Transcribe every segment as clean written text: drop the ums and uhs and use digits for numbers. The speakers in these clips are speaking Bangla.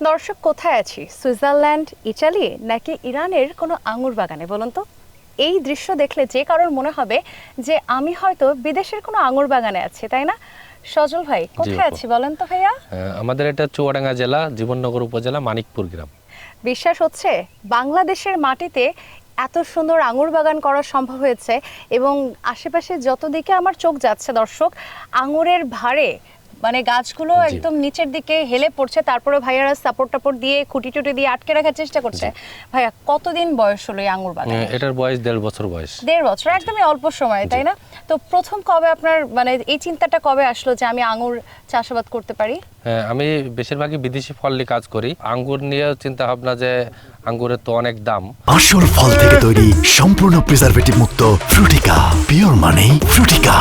দর্শক, কোথায় আছি? সুইজারল্যান্ড, ইটালি নাকি ইরানের কোনো আঙুর বাগানে? বলুন তো। এই দৃশ্য দেখলে যে কারোর মনে হবে যে আমি হয়তো বিদেশের কোনো আঙুর বাগানে আছি, তাই না? সজল ভাই, কোথায় আছি বলেন তো ভাইয়া? আমাদের এটা চুয়াডাঙ্গা জেলা, জীবননগর উপজেলা, মানিকপুর গ্রাম। বিশ্বাস হচ্ছে বাংলাদেশের মাটিতে এত সুন্দর আঙুর বাগান করা সম্ভব হয়েছে, এবং আশেপাশে যত দিকে আমার চোখ যাচ্ছে দর্শক, আঙুরের ভারে মানে গাছগুলো একদম নিচের দিকে হেলে পড়ছে, তারপরে ভাইয়ারা সাপোর্ট টাপোর্ট দিয়ে খুঁটি টুটি দিয়ে আটকে রাখার চেষ্টা করছে। ভাইয়া, কতদিন বয়স হলো এই আঙুর বাগান? এটার বয়স 1.5 বছর বয়স। 1.5 বছর, একদমই অল্প সময়, তাই না? তো প্রথম কবে আপনার মানে এই চিন্তাটা কবে আসলো যে আমি আঙুর চাষাবাদ করতে পারি? আমি বেশিরভাগই বিদেশি ফল নিয়ে কাজ করি। আঙ্গুর নিয়ে চিন্তা ভাবনা যে আঙ্গুরের তো অনেক দাম। আসল ফল থেকে তৈরি, সম্পূর্ণ প্রিজারভেটিভ মুক্ত ফ্রুটিকা, পিওর মানে ফ্রুটিকা।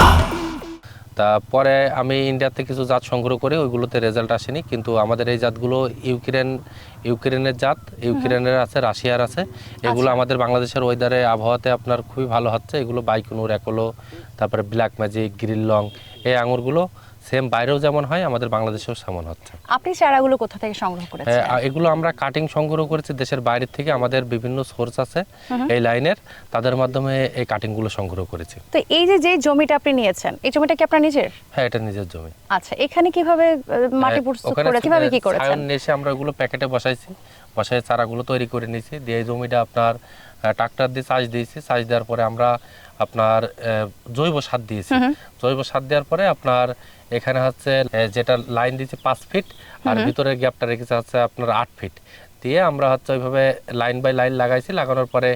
তারপরে আমি ইন্ডিয়াতে কিছু জাত সংগ্রহ করি, ওইগুলোতে রেজাল্ট আসেনি, কিন্তু আমাদের এই জাতগুলো ইউক্রেনের জাত, ইউক্রেনের আছে, রাশিয়ার আছে। এগুলো আমাদের বাংলাদেশের ওয়েদারে, আবহাওয়াতে আপনার খুবই ভালো হচ্ছে। এগুলো বাইকুনুর, একলো, তারপরে ব্ল্যাক ম্যাজিক, গ্রিন লং, এই আঙুরগুলো সেম বাইরেও যেমন হয় আমাদের বাংলাদেশেও সেমন হচ্ছে। আপনি চারাগুলো কোথা থেকে সংগ্রহ করেছেন? এগুলো আমরা কাটিং সংগ্রহ করেছি দেশের বাইরে থেকে। আমাদের বিভিন্ন সোর্স আছে এই লাইনের, তাদের মাধ্যমে এই কাটিংগুলো সংগ্রহ করেছি। তো এই যে জমিটা আপনি নিয়েছেন, এই জমিটা কি আপনার নিজের? হ্যাঁ, এটা নিজের জমি। আচ্ছা, এখানে কিভাবে মাটি প্রস্তুত করে কিভাবে কি করেছেন? ছায়ন এসে আমরা ওগুলো প্যাকেটে বসাই চারাগুলো তৈরি করে নিয়েছি, দিয়ে এই জমিটা আপনার ট্রাক্টর দিয়ে চাষ দিয়েছি। চাষ দেওয়ার পরে আমরা আপনার জৈব সার দিয়েছি। জৈব সার দেওয়ার পরে আপনার এখানে হচ্ছে যেটা লাইন দিয়েছি 5 ফিট, আর ভিতরের গ্যাপটা রেখেছে হচ্ছে আপনার 8 ফিট দিয়ে আমরা হচ্ছে ওইভাবে লাইন বাই লাইন লাগাইছি। লাগানোর পরে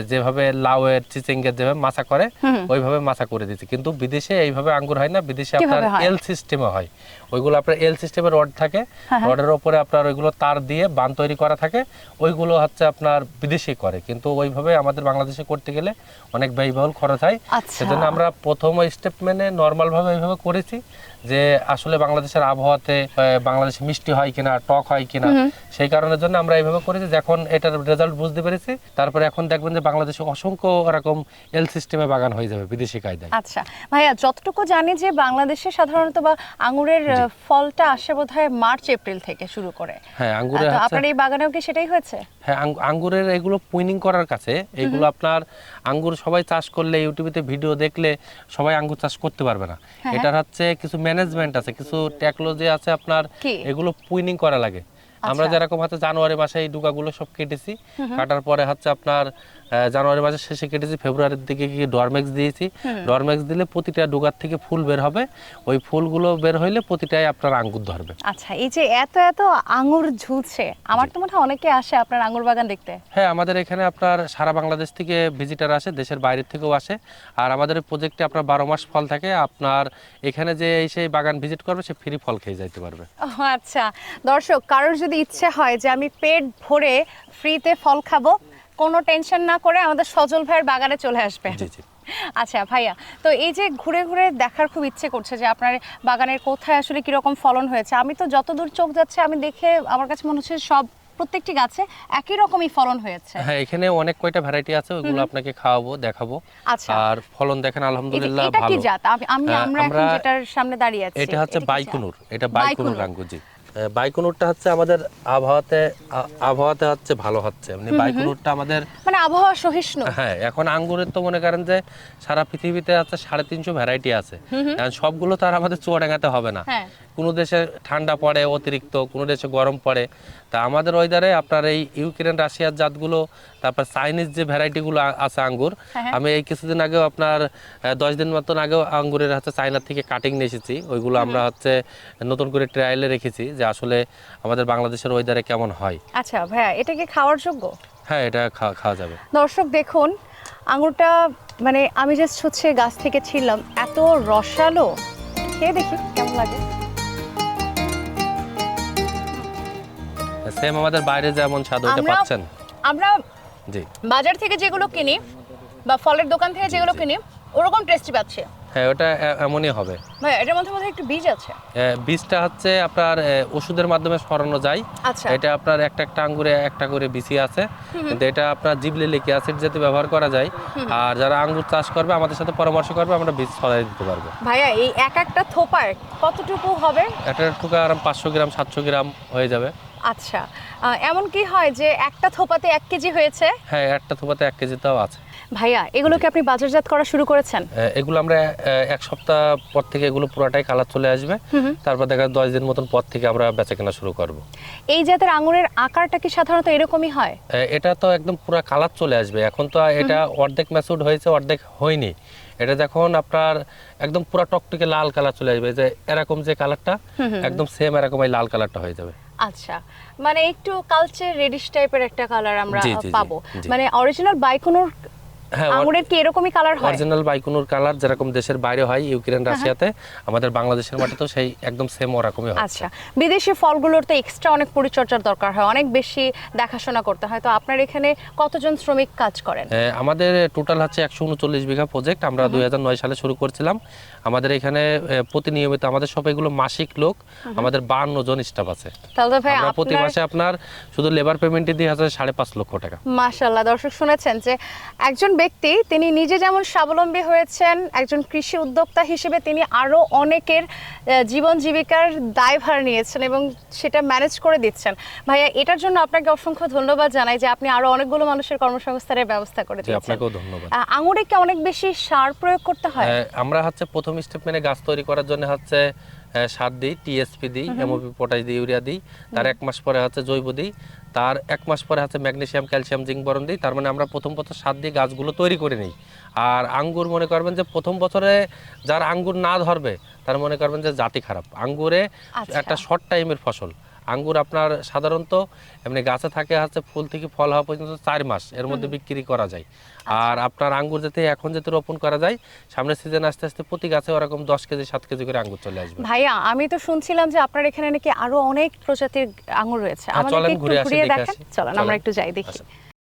যেভাবে লাউয়ের, চিচিঙ্গের যেভাবে মাচা করে ওইভাবে মাচা করে দিয়েছি। কিন্তু বিদেশে এইভাবে আঙ্গুর হয় না, বিদেশে আপনার এল সিস্টেমে হয়। ওইগুলো আপনার এল সিস্টেমের রড থাকে, রডের ওপরে আপনার ওইগুলো তার দিয়ে বান তৈরি করা থাকে, ওইগুলো হচ্ছে আপনার বিদেশি করে। কিন্তু ওইভাবে আমাদের বাংলাদেশে করতে গেলে অনেক ব্যয়বহুল খরচ হয়। সেজন্য আমরা প্রথম স্টেপ মেনে নর্মালভাবে এইভাবে করেছি যে আসলে বাংলাদেশের আবহাওয়াতে বাংলাদেশে মিষ্টি হয় কিনা, টক হয় কিনা, সেই কারণের জন্য আমরা এইভাবে করেছি। যখন এটার রেজাল্ট বুঝতে পেরেছি, তারপরে এখন দেখবেন যে বাংলাদেশে অসংখ্য এরকম এল সিস্টেমে বাগান হয়ে যাবে বিদেশি কায়দায়। আচ্ছা ভাইয়া, যতটুকু জানি যে বাংলাদেশে সাধারণত বা আঙ্গুরের ফলটা আসে বোধহয় মার্চ এপ্রিল থেকে শুরু করে। হ্যাঁ, আঙ্গুরের আপনার এই বাগানেও কি সেটাই হয়েছে? হ্যাঁ, আঙ্গুরের এগুলো পুইনিং করার কাছে এগুলো আপনার আঙ্গুর সবাই চাষ করলে, ইউটিউবে ভিডিও দেখলে সবাই আঙ্গুর চাষ করতে পারবে না। এটার হচ্ছে কিছু ম্যানেজমেন্ট আছে, কিছু টেকনোলজি আছে আপনার, এগুলো পুইনিং করা লাগে। আমরা যেরকম হচ্ছে জানুয়ারি মাসে এই ডুকাগুলো সব কেটেছি, কাটার পরে হচ্ছে আপনার জানুয়ারি মাসের শেষে কেটেছি, ফেব্রুয়ারির দিকে কি ডরমেক্স দিয়েছি। ডরমেক্স দিলে প্রতিটা ডুগার থেকে ফুল বের হবে, ওই ফুলগুলো বের হইলে প্রতিটাই আপনার আঙ্গুর ধরবে। আচ্ছা, এই যে এত এত আঙ্গুর ঝুলছে, আমার তো মনে হয় অনেকে আসে আপনার আঙ্গুর বাগান দেখতে। হ্যাঁ, আমাদের এখানে আপনার সারা বাংলাদেশ থেকে ভিজিটার আসে, দেশের বাইরে থেকেও আসে। আর আমাদের প্রজেক্টে আপনার 12 মাস ফল থাকে। আপনার এখানে যে সেই বাগান ভিজিট করবে সে ফ্রি ফল খেয়ে যাইতে পারবে। আচ্ছা দর্শক, কারোর যদি ইচ্ছে হয় যে আমি পেট ভরে ফ্রিতে ফল খাবো, কোনো টেনশন না করে আমাদের সজল ভাইয়ের বাগানে চলে আসবে। জি জি। আচ্ছা ভাইয়া, তো এই যে ঘুরে ঘুরে দেখার খুব ইচ্ছে করছে যে আপনার বাগানের কোথায় আসলে কিরকম ফলন হয়েছে। আমি তো যতদূর চোখ যাচ্ছে আমি দেখে আমার কাছে মনে হচ্ছে প্রত্যেকটি গাছে একই রকমই ফলন হয়েছে। হ্যাঁ, এখানে অনেক কয়টা ভ্যারাইটি আছে, ওইগুলো আপনাকে খাওয়াবো, দেখাবো। আচ্ছা, আর ফলন দেখেন আলহামদুলিল্লাহ এটা ভালো। কি জাত? আমরা এখন যেটার সামনে দাঁড়িয়ে আছি এটা হচ্ছে বাইকুনুর। এটা বাইকুনুর আঙ্গুর। জি, বাইকুনুরটা হচ্ছে আমাদের আবহাওয়াতে হচ্ছে ভালো হচ্ছে। মানে বাইকুনুরটা আমাদের মানে আবহাওয়া সহিষ্ণু। হ্যাঁ, এখন আঙ্গুরের তো মনে করেন যে সারা পৃথিবীতে আছে 350 ভ্যারাইটি আছে। সবগুলো তো আর আমাদের চুয়াডাঙ্গাতে হবে না। কোনো দেশে ঠান্ডা পড়ে অতিরিক্ত, কোনো দেশে গরম পড়ে। তা আমাদের ওয়েদারে আপনার এই ইউক্রেন, রাশিয়ার জাতগুলো, তারপর চাইনিজ যে ভ্যারাইটিগুলো আছে আঙ্গুর, আমি এই কিছুদিন আগেও আপনার 10 দিন মতন আগেও আঙ্গুরের হচ্ছে চায়নার থেকে কাটিং নিয়ে এসেছি। ওইগুলো আমরা হচ্ছে নতুন করে ট্রায়ালে রেখেছি যে আসলে আমাদের বাংলাদেশের ওয়েদারে কেমন হয়। আচ্ছা ভাইয়া, এটা কি খাওয়ার যোগ্য? হ্যাঁ, এটা খাওয়া যাবে। দর্শক দেখুন, আঙুরটা মানে আমি জাস্ট হচ্ছে গাছ থেকে ছিলাম, এত রসালো, খেয়ে দেখি কেমন লাগে। সেম আমাদের বাইরে যেমন স্বাদ, ওইটা পাচ্ছেন? আমরা জি, বাজার থেকে যেগুলো কিনি বা ফলের দোকান থেকে যেগুলো কিনি ওরকম টেস্টি পাচ্ছি। হ্যাঁ, ওটা এমনই হবে। ভাই, এটার মধ্যে মধ্যে একটু বীজ আছে। বীজটা হচ্ছে আপনার ওষুধের মাধ্যমে সরানো যায়। আচ্ছা, এটা আপনার একটা আঙ্গুরে একটা করে বিচি আছে, কিন্তু এটা আপনার জিবলিলিক অ্যাসিড যাতে ব্যবহার করা যায়। আর যারা আঙ্গুর চাষ করবে আমাদের সাথে পরামর্শ করবে, আমরা বীজ ছড়াই দিতে পারবো। ভাইয়া, এই একটা থোপায় কতটুকু হবে? একটা ঠোকা আরাম 500 গ্রাম 700 গ্রাম হয়ে যাবে। আচ্ছা, এমন কি হয় যে একটা থোপাতে 1 কেজি হয়েছে? হ্যাঁ, একটা থোপাতে 1 কেজিটাও আছে। ভাইয়া এগুলোকে আপনি বাজারজাত করা শুরু করেছেন? এগুলো আমরা 1 সপ্তাহ পর থেকে এগুলো পুরাটাই কালার চলে আসবে, তারপর দেখা 10 দিন মতন পর থেকে আমরা বেচা কেনা শুরু করব। এই জাতের আঙুরের আকারটা কি সাধারণত এরকমই হয়? এটা তো একদম পুরো কালার চলে আসবে, এখন তো এটা অর্ধেক ম্যাচুরড হয়েছে, অর্ধেক হয়নি। এটা যখন আপনার একদম পুরো টকটকে লাল কালার চলে আসবে, যে এরকম যে কালারটা একদম সেম এরকম এই লাল কালারটা হয়ে যাবে। আচ্ছা, মানে একটু কালচে রেডিশ টাইপের একটা কালার আমরা জি, জি, জি, পাবো। জি। মানে অরিজিনাল বাইকোনোর হ্যাঁ, আঙুরের কি এরকমই কালার হয়? অরিজিনাল বাইকুনুর কালার যেরকম দেশের বাইরে হয়, ইউক্রেন রাশিয়াতে, আমাদের বাংলাদেশের মাটিতেও সেই একদম সেম ওরকমই হয়। আচ্ছা, বিদেশি ফলগুলোর তো এক্সট্রা অনেক পরিচর্যার দরকার হয়, অনেক বেশি দেখাশোনা করতে হয়। তো আপনার এখানে কতজন শ্রমিক কাজ করেন? আমাদের টোটাল হচ্ছে 139 বিঘা প্রজেক্ট। আমরা 2009 সালে শুরু করছিলাম। আমাদের এখানে প্রতিনিয়মিত আমাদের সব এগুলো মাসিক লোক, আমাদের 52 জন স্টাফ আছে। তাহলে ভাই আমরা প্রতি আপনার মাসে আপনার শুধু লেবার পেমেন্টে দিয়ে আছে 5.5 লক্ষ টাকা। মাশাআল্লাহ, দর্শক শুনেছেন যে একজন ব্যক্তি তিনি নিজে যেমন স্বাবলম্বী হয়েছেন, একজন কৃষি উদ্যোক্তা হিসেবে তিনি আরো অনেকের জীবন জীবিকার দায়ভার নিয়েছেন এবং সেটা ম্যানেজ করে দিচ্ছেন। ভাইয়া এটার জন্য আপনাকে অসংখ্য ধন্যবাদ জানাই যে আপনি আরো অনেকগুলো মানুষের কর্মসংস্থানের ব্যবস্থা করে জি, দিয়েছেন। আপনাকেও ধন্যবাদ। আঙুরে কি অনেক বেশি সার প্রয়োগ করতে হয়? আমরা হচ্ছে প্রথম স্টেপ মেনে গাছ তৈরি করার জন্য হচ্ছে সার দিই, টিএসপি দিই, এমওপি, পটাশ দিই, ইউরিয়া দিই। তার 1 মাস পরে হচ্ছে জৈব দিই। তার 1 মাস পরে হচ্ছে ম্যাগনেসিয়াম, ক্যালসিয়াম, জিঙ্ক, বোরন দিই। তার মানে আমরা প্রথম সার দিয়ে গাছগুলো তৈরি করে নিই। আর আঙ্গুর মনে করবেন যে প্রথম বছরে যার আঙ্গুর না ধরবে তার মনে করবেন যে জাতি খারাপ। আঙ্গুরে আচ্ছা। একটা শর্ট টাইমের ফসল। আঙ্গুর আপনার সাধারণত এমনি গাছে থাকে হচ্ছে ফুল থেকে ফল হওয়া পর্যন্ত 4 মাস, এর মধ্যে বিক্রি করা যায়। আর আপনার আঙ্গুর যাতে এখন যাতে রোপণ করা যায়, সামনের সিজন আস্তে আস্তে প্রতি গাছে ওরকম 10 কেজি 7 কেজি করে আঙ্গুর চলে আসবে। ভাইয়া আমি তো শুনছিলাম যে আপনার এখানে নাকি আরো অনেক প্রজাতির আঙুর রয়েছে, হ্যাঁ, চলেন আমাদেরকে একটু ঘুরে আসি, ঘুরিয়ে দেখে দেখান। আসি। চলেন আমরা চলেন। একটু যাই দেখি। আচ্ছা।